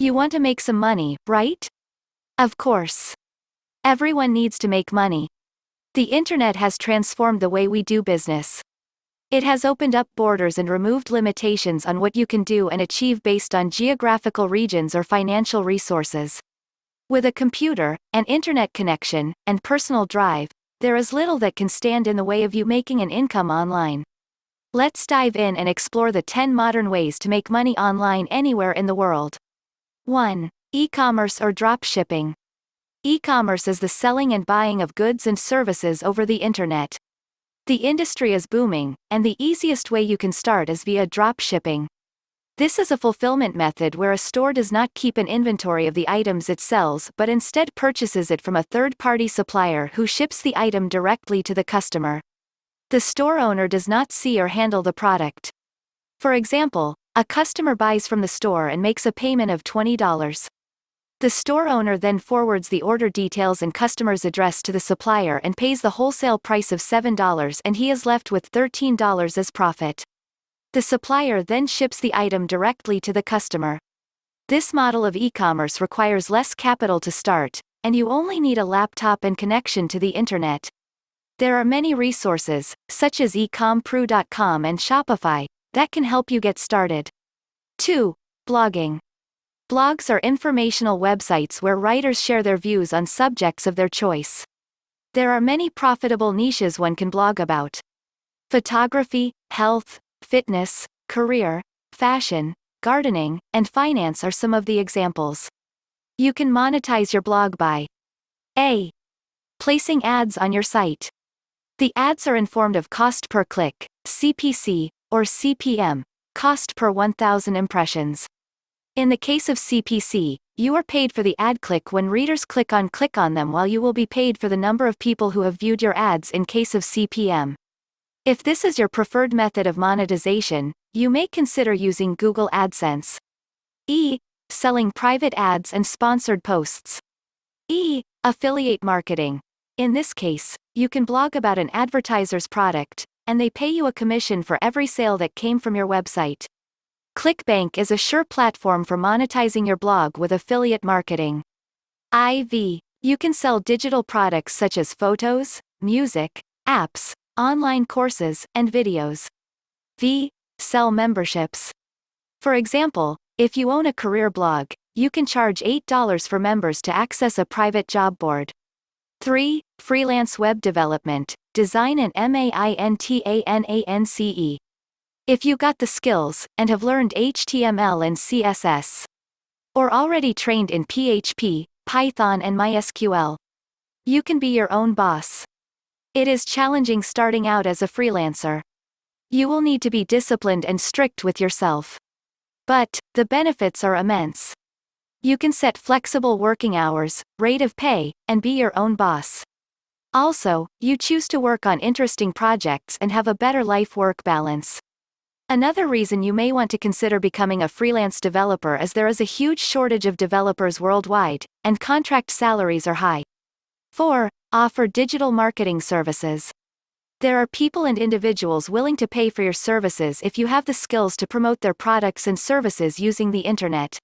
You want to make some money, right? Of course. Everyone needs to make money. The internet has transformed the way we do business. It has opened up borders and removed limitations on what you can do and achieve based on geographical regions or financial resources. With a computer, an internet connection, and personal drive, there is little that can stand in the way of you making an income online. Let's dive in and explore the 10 modern ways to make money online anywhere in the world. 1. E-commerce or dropshipping. E-commerce is the selling and buying of goods and services over the internet. The industry is booming, and the easiest way you can start is via dropshipping. This is a fulfillment method where a store does not keep an inventory of the items it sells but instead purchases it from a third-party supplier who ships the item directly to the customer. The store owner does not see or handle the product. For example, a customer buys from the store and makes a payment of $20. The store owner then forwards the order details and customer's address to the supplier and pays the wholesale price of $7, and he is left with $13 as profit. The supplier then ships the item directly to the customer. This model of e-commerce requires less capital to start, and you only need a laptop and connection to the internet. There are many resources, such as ecompro.com and Shopify, that can help you get started. 2. Blogging. Blogs are informational websites where writers share their views on subjects of their choice. There are many profitable niches one can blog about. Photography, health, fitness, career, fashion, gardening, and finance are some of the examples. You can monetize your blog by A. Placing ads on your site. The ads are informed of cost per click, CPC, or CPM, cost per 1,000 impressions. In the case of CPC, you are paid for the ad click when readers click on them, while you will be paid for the number of people who have viewed your ads in case of CPM. If this is your preferred method of monetization, you may consider using Google AdSense. E. Selling private ads and sponsored posts. E. Affiliate marketing. In this case, you can blog about an advertiser's product, and they pay you a commission for every sale that came from your website. ClickBank is a sure platform for monetizing your blog with affiliate marketing. IV. You can sell digital products such as photos, music, apps, online courses, and videos. V. Sell memberships. For example, if you own a career blog, you can charge $8 for members to access a private job board. 3. Freelance web development, design and maintenance. If you got the skills, and have learned HTML and CSS, or already trained in PHP, Python and MySQL, you can be your own boss. It is challenging starting out as a freelancer. You will need to be disciplined and strict with yourself. But, the benefits are immense. You can set flexible working hours, rate of pay, and be your own boss. Also, you choose to work on interesting projects and have a better life-work balance. Another reason you may want to consider becoming a freelance developer is there is a huge shortage of developers worldwide, and contract salaries are high. 4. Offer digital marketing services. There are people and individuals willing to pay for your services if you have the skills to promote their products and services using the internet.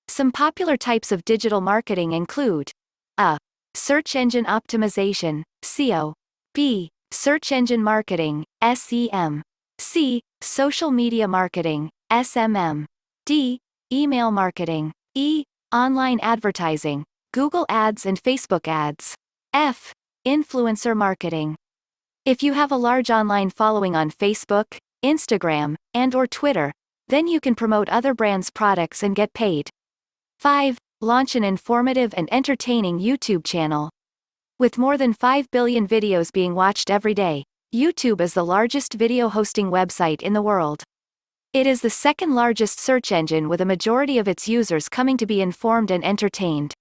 Some popular types of digital marketing include A. Search engine optimization, SEO. B. Search engine marketing, SEM. C. Social media marketing, SMM. D. Email marketing. E. Online advertising, Google Ads and Facebook ads. F. Influencer marketing. If you have a large online following on Facebook, Instagram, and/or Twitter, then you can promote other brands' products and get paid. 5. Launch an informative and entertaining YouTube channel. With more than 5 billion videos being watched every day, YouTube is the largest video hosting website in the world. It is the second largest search engine, with a majority of its users coming to be informed and entertained.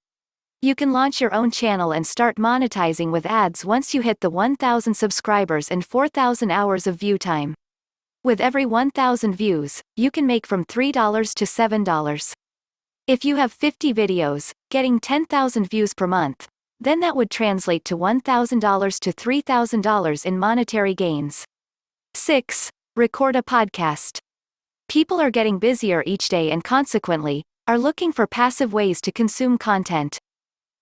You can launch your own channel and start monetizing with ads once you hit the 1,000 subscribers and 4,000 hours of view time. With every 1,000 views, you can make from $3 to $7. If you have 50 videos, getting 10,000 views per month, then that would translate to $1,000 to $3,000 in monetary gains. 6. Record a podcast. People are getting busier each day, and consequently, are looking for passive ways to consume content.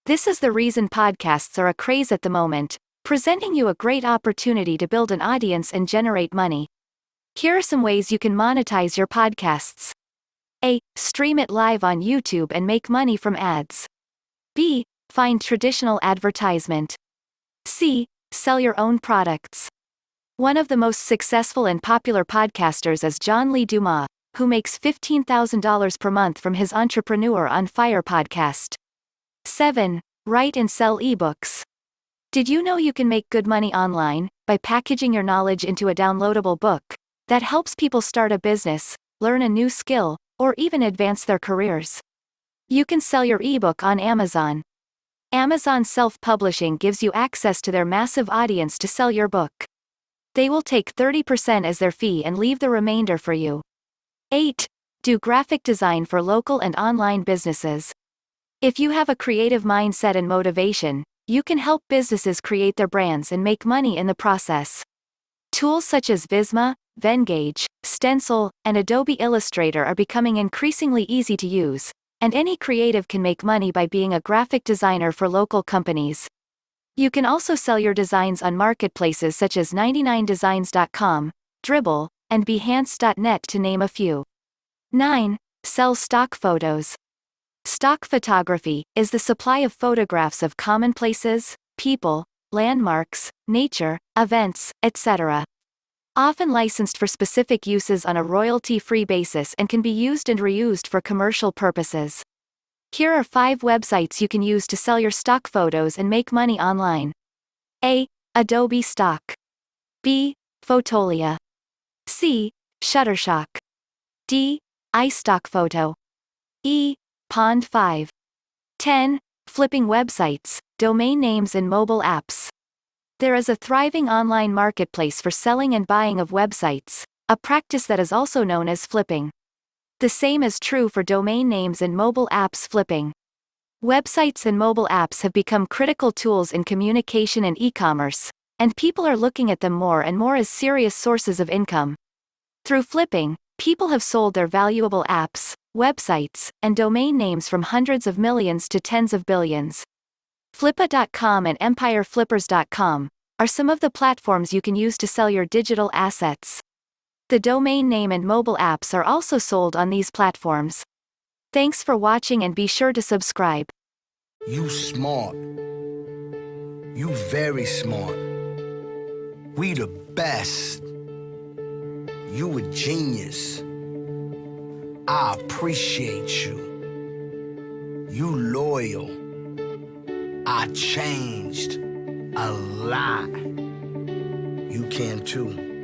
This is the reason podcasts are a craze at the moment, presenting you a great opportunity to build an audience and generate money. Here are some ways you can monetize your podcasts. A. Stream it live on YouTube and make money from ads. B. Find traditional advertisement. C. Sell your own products. One of the most successful and popular podcasters is John Lee Dumas, who makes $15,000 per month from his Entrepreneur on Fire podcast. 7. Write and sell ebooks. Did you know you can make good money online by packaging your knowledge into a downloadable book that helps people start a business, learn a new skill, or even advance their careers? You can sell your ebook on Amazon. Amazon self-publishing gives you access to their massive audience to sell your book. They will take 30% as their fee and leave the remainder for you. 8. Do graphic design for local and online businesses. If you have a creative mindset and motivation, you can help businesses create their brands and make money in the process. Tools such as Visma, Venngage, Stencil, and Adobe Illustrator are becoming increasingly easy to use, and any creative can make money by being a graphic designer for local companies. You can also sell your designs on marketplaces such as 99designs.com, Dribbble, and Behance.net to name a few. 9. Sell stock photos. Stock photography is the supply of photographs of common places, people, landmarks, nature, events, etc. Often licensed for specific uses on a royalty-free basis and can be used and reused for commercial purposes. Here are 5 websites you can use to sell your stock photos and make money online. A. Adobe Stock. B. Fotolia. C. Shutterstock. D. iStockphoto. E. Pond5. 10. Flipping websites, domain names and mobile apps. There is a thriving online marketplace for selling and buying of websites, a practice that is also known as flipping. The same is true for domain names and mobile apps flipping. Websites and mobile apps have become critical tools in communication and e-commerce, and people are looking at them more and more as serious sources of income. Through flipping, people have sold their valuable apps, websites, and domain names from hundreds of millions to tens of billions. Flippa.com and EmpireFlippers.com are some of the platforms you can use to sell your digital assets. The domain name and mobile apps are also sold on these platforms. Thanks for watching and be sure to subscribe. You smart. You very smart. We the best. You a genius. I appreciate you. You loyal. I changed a lot. You can too.